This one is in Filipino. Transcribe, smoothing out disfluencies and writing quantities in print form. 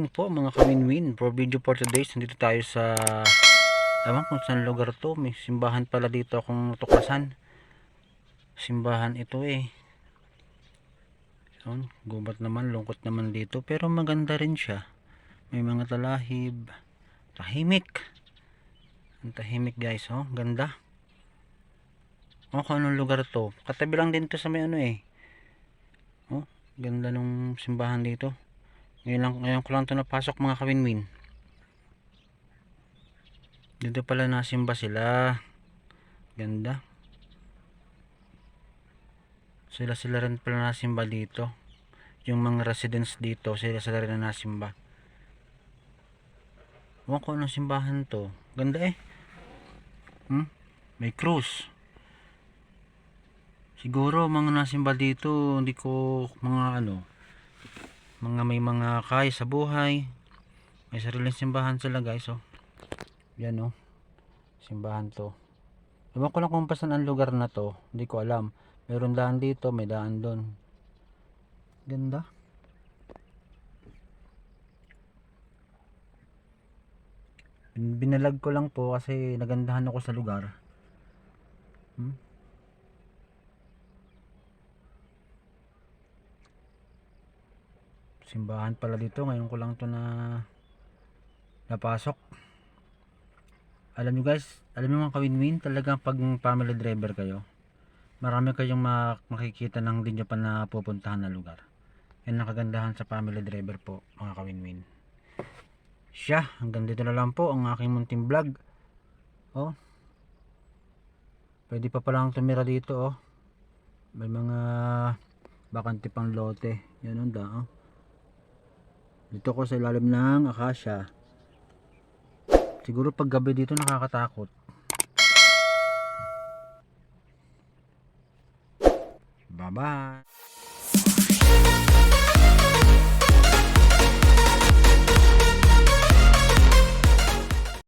morning po mga kawin-win. For video for today, nandito tayo sa ewan kung saan lugar to. May simbahan pala dito akong tuklasan. Simbahan ito eh. So, gubat naman, lungkot naman dito. Pero maganda rin siya. May mga talahib. Tahimik. Ang tahimik guys, oh. Ganda. Oh, kung anong lugar to. Katabi lang din to sa may ano eh. Oh, ganda nung simbahan dito. Ngayon ko lang ito napasok mga kawin-win. Dito pala nasimba sila. Ganda. Sila rin pala nasimba dito. Yung mga residents dito, sila rin na nasimba. Huwag ko anong simbahan to. Ganda eh. May krus. Siguro mga nasimba dito, hindi ko may mga kaya sa buhay. May sariling simbahan sila guys, oh. Yan oh. Simbahan to. Ewan ko lang kung pasan ang lugar na to. Hindi ko alam. Meron daan dito, may daan doon. Ganda. Binalag ko lang po kasi nagandahan ako sa lugar. Simbahan pala dito. Ngayon ko lang to napasok. Alam nyo guys, alam nyo mga kawin-win, talagang pag family driver kayo, marami kayong makikita ng hindi nyo pa napupuntahan na lugar. Yan ang kagandahan sa family driver po mga kawin-win. Hanggang dito na lang po ang aking munting vlog. Oh, pwede pa palang tumira dito oh. May mga bakante pang lote. Yan oh. Dito ko sa ilalim ng akasya. Siguro pag gabi dito nakakatakot. Bye bye.